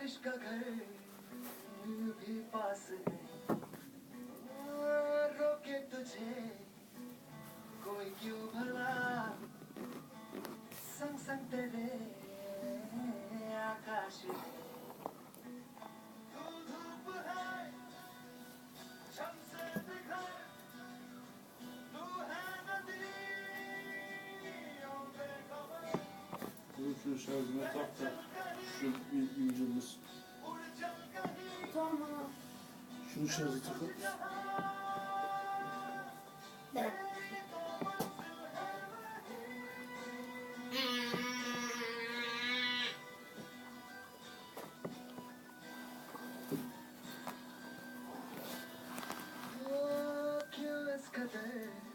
बारिश का घर भी पास है रोके तुझे कोई क्यों भला संग संग तेरे आकाश है तू धूप है छम से बिखर तू है नदी Şu şarjına tak da şu incirimiz. Tamam. Şunu şarjı takıp. Ben. क्यों इस कदर